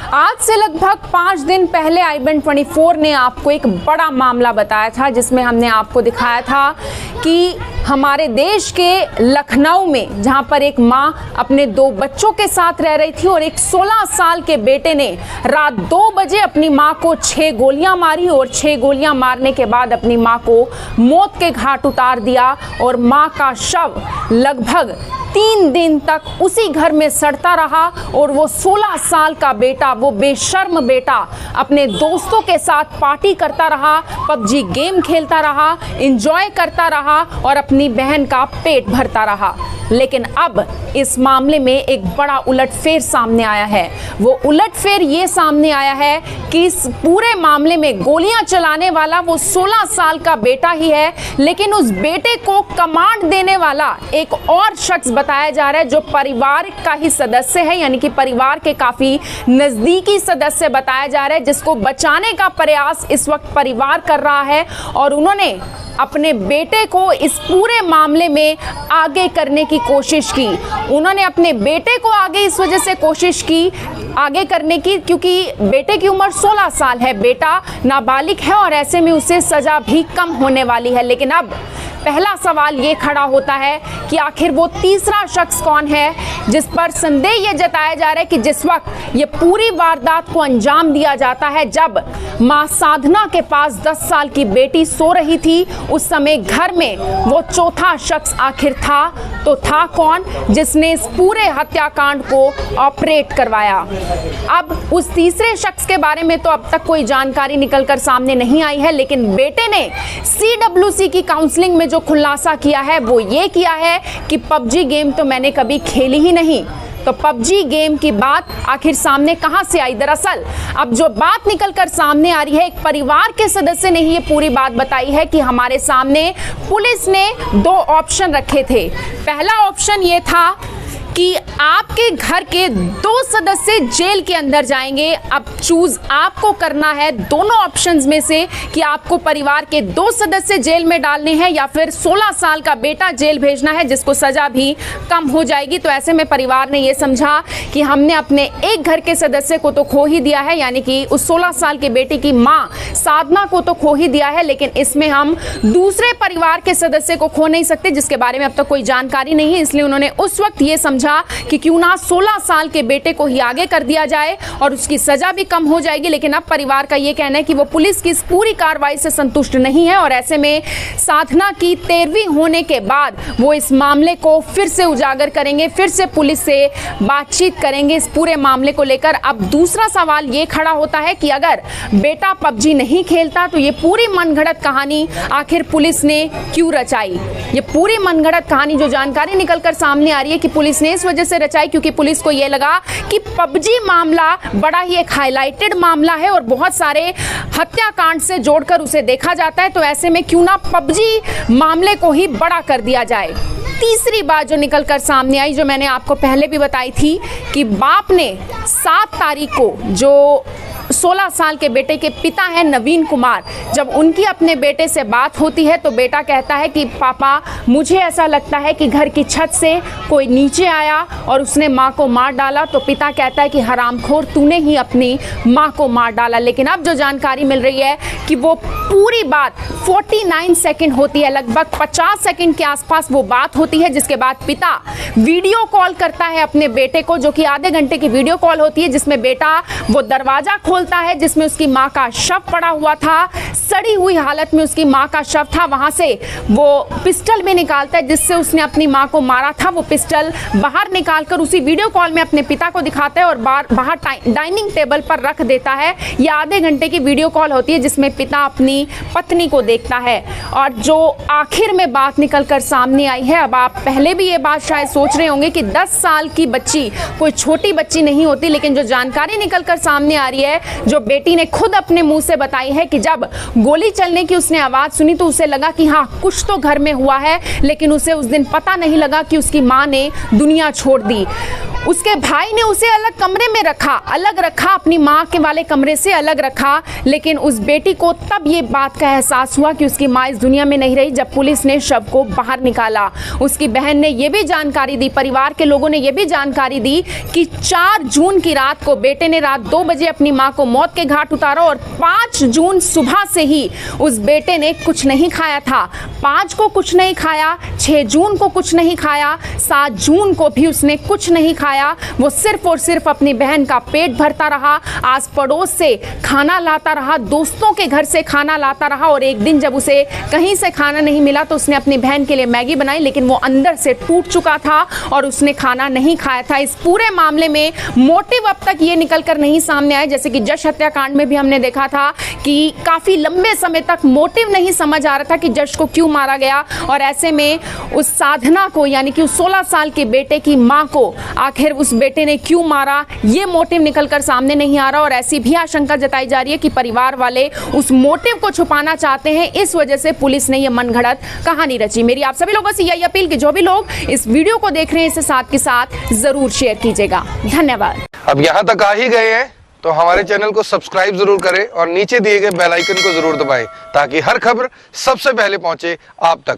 आज से लगभग 5 दिन पहले i24 ने आपको एक बड़ा मामला बताया था, जिसमें हमने आपको दिखाया था कि हमारे देश के लखनऊ में जहां पर एक मां अपने 2 बच्चों के साथ रह रही थी और एक 16 साल के बेटे ने रात 2 बजे अपनी मां को 6 गोलियां मारी और 6 गोलियां मारने के बाद अपनी मां को मौत के घाट उतार दिया और मां का शव लगभग 3 दिन तक उसी घर में सड़ता रहा और वो 16 साल का बेटा, वो बेशर्म बेटा अपने दोस्तों के साथ पार्टी करता रहा, पबजी गेम खेलता रहा, एंजॉय करता रहा और अपनी बहन का पेट भरता रहा। लेकिन अब इस मामले में एक बड़ा उलटफेर सामने आया है। वो उलटफेर ये सामने आया है कि इस पूरे मामले में गोलियां चलाने वाला वो 16 साल का बेटा ही है, लेकिन उस बेटे को कमांड देने वाला एक और शख्स बताया जा रहा है जो परिवार का ही सदस्य है, यानी कि परिवार के काफी नजदीकी सदस्य बताया जा रहा है, जिसको बचाने का प्रयास इस वक्त परिवार कर रहा है। और उन्होंने अपने बेटे को इस पूरे मामले में आगे करने की कोशिश की। उन्होंने अपने बेटे को आगे इस वजह से कोशिश की आगे करने की क्योंकि बेटे की उम्र 16 साल है, बेटा नाबालिग है और ऐसे में उसे सजा भी कम होने वाली है। लेकिन अब पहला सवाल ये खड़ा होता है कि आखिर वो तीसरा शख्स कौन है जिस पर संदेह ये जताया जा रहा है कि जिस वक्त ये पूरी वारदात को अंजाम दिया जाता है, जब मां साधना के पास 10 साल की बेटी सो रही थी, उस समय घर में वो चौथा शख्स आखिर था। तो था कौन जिसने इस पूरे हत्याकांड को ऑपरेट करवाया? अब उस तीसरे शख्स के बारे में तो अब तक कोई जानकारी निकलकर सामने नहीं आई है, लेकिन बेटे ने CWC की काउंसलिंग में जो खुलासा किया है वो ये किया है कि पबजी गेम तो मैंने कभी खेली ही नहीं। तो पबजी गेम की बात आखिर सामने कहां से आई? दरअसल अब जो बात निकलकर सामने आ रही है, एक परिवार के सदस्य ने ही ये पूरी बात बताई है कि हमारे सामने पुलिस ने 2 ऑप्शन रखे थे। पहला ऑप्शन ये था कि आपके घर के 2 सदस्य जेल के अंदर जाएंगे। अब चूज आपको करना है दोनों ऑप्शंस में से कि आपको परिवार के 2 सदस्य जेल में डालने हैं या फिर 16 साल का बेटा जेल भेजना है, जिसको सजा भी कम हो जाएगी। तो ऐसे में परिवार ने यह समझा कि हमने अपने एक घर के सदस्य को तो खो ही दिया है, यानी कि उस 16 साल की बेटी की मां साधना को तो खो ही दिया है, लेकिन इसमें हम दूसरे परिवार के सदस्य को खो नहीं सकते जिसके बारे में अब तक कोई जानकारी नहीं है। इसलिए उन्होंने उस वक्त ये समझा कि क्यों ना 16 साल के बेटे को ही आगे कर दिया जाए और उसकी सजा भी कम हो जाएगी। लेकिन अब परिवार का ये कहना है कि वो पुलिस की इस पूरी कार्रवाई से संतुष्ट नहीं है और ऐसे में साधना की 13वीं होने के बाद वो इस मामले को फिर से उजागर करेंगे, फिर से पुलिस से बातचीत करेंगे इस पूरे मामले को लेकर। अब दूसरा सवाल ये खड़ा होता है कि अगर बेटा पबजी नहीं खेलता तो ये पूरी मनगढ़ंत कहानी आखिर पुलिस ने क्यों रचाई? ये पूरी मनगढ़ंत कहानी जो जानकारी निकलकर सामने आ रही है कि पुलिस ने इस वजह से रचाई क्योंकि पुलिस को यह लगा कि पबजी मामला बड़ा ही एक हाईलाइटेड मामला है और बहुत सारे हत्याकांड से जोड़कर उसे देखा जाता है। तो ऐसे में क्यों ना पबजी मामले को ही बड़ा कर दिया जाए। तीसरी बात जो निकलकर सामने आई, जो मैंने आपको पहले भी बताई थी कि बाप ने 7 तारीख को, जो 16 साल के बेटे के पिता हैं नवीन कुमार, जब उनकी अपने बेटे से बात होती है तो बेटा कहता है कि पापा मुझे ऐसा लगता है कि घर की छत से कोई नीचे आया और उसने माँ को मार डाला। तो पिता कहता है कि हरामखोर तूने ही अपनी माँ को मार डाला। लेकिन अब जो जानकारी मिल रही है कि वो पूरी बात 49 सेकंड होती है, लगभग 50 सेकंड के आसपास वो बात होती है, जिसके बाद पिता वीडियो कॉल करता है अपने बेटे को, जो कि आधे घंटे की वीडियो कॉल होती है, जिसमें बेटा वो दरवाजा खोलता है जिसमें उसकी माँ का शव पड़ा हुआ था, सड़ी हुई हालत में उसकी माँ का शव था। वहां से वो पिस्टल भी निकालता है जिससे उसने अपनी माँ को मारा था। वो पिस्टल बाहर निकालकर उसी वीडियो कॉल में अपने पिता को दिखाता है और बाहर डाइनिंग टेबल पर रख देता है। यह आधे घंटे की वीडियो कॉल होती है जिसमें पिता अपनी पत्नी को देखता है। और जो आखिर में बात निकलकर सामने आई है, अब आप पहले भी ये बात शायद सोच रहे होंगे कि 10 साल की बच्ची कोई छोटी बच्ची नहीं होती, लेकिन जो जानकारी निकलकर सामने आ रही है जो बेटी ने खुद अपने मुंह से बताई है कि जब गोली चलने की उसने आवाज सुनी तो उसे लगा कि हाँ कुछ तो घर में हुआ है, लेकिन उसे उस दिन पता नहीं लगा कि उसकी मां ने दुनिया छोड़ दी। उसके भाई ने उसे अलग कमरे में रखा, अलग रखा, अपनी माँ के वाले कमरे से अलग रखा, लेकिन उस बेटी को तब ये बात का एहसास हुआ कि उसकी माँ इस दुनिया में नहीं रही जब पुलिस ने शव को बाहर निकाला। उसकी बहन ने यह भी जानकारी दी, परिवार के लोगों ने यह भी जानकारी दी कि 4 जून की रात को बेटे ने रात 2 बजे अपनी माँ को मौत के घाट उतारा और 5 जून सुबह से ही उस बेटे ने कुछ नहीं खाया था। 5 को कुछ नहीं खाया, 6 जून को कुछ नहीं खाया, 7 जून को भी उसने कुछ नहीं खाया। वो सिर्फ और सिर्फ अपनी बहन का पेट भरता रहा, आस पड़ोस से खाना लाता रहा, दोस्तों के घर से खाना लाता रहा, और एक दिन जब उसे कहीं से खाना नहीं मिला तो उसने अपनी बहन के लिए मैगी बनाई, लेकिन वो अंदर से टूट चुका था और उसने खाना नहीं खाया था। इस पूरे मामले में मोटिव अब तक ये निकल कर नहीं सामने आया। जैसे कि जश हत्याकांड में भी हमने देखा था कि काफी लंबे समय तक मोटिव नहीं समझ आ रहा था कि जश को क्यों मारा गया, और ऐसे में उस साधना को यानी कि उस 16 साल के बेटे की मां को आखिर उस बेटे ने क्यों मारा, ये मोटिव निकलकर सामने नहीं आ रहा। और ऐसी भी आशंका जताई जा रही है कि परिवार वाले उस मोटिव को छुपाना चाहते हैं, इस वजह से पुलिस ने यह मनगढ़ंत कहानी रची। मेरी आप सभी लोगों से यही अपील कि जो भी लोग इस वीडियो को देख रहे हैं इसे साथ के साथ जरूर शेयर कीजिएगा। धन्यवाद। अब यहाँ तक आ ही गए हैं तो हमारे चैनल को सब्सक्राइब जरूर करें और नीचे दिए गए बेल आइकन को जरूर दबाएं ताकि हर खबर सबसे पहले पहुंचे आप तक।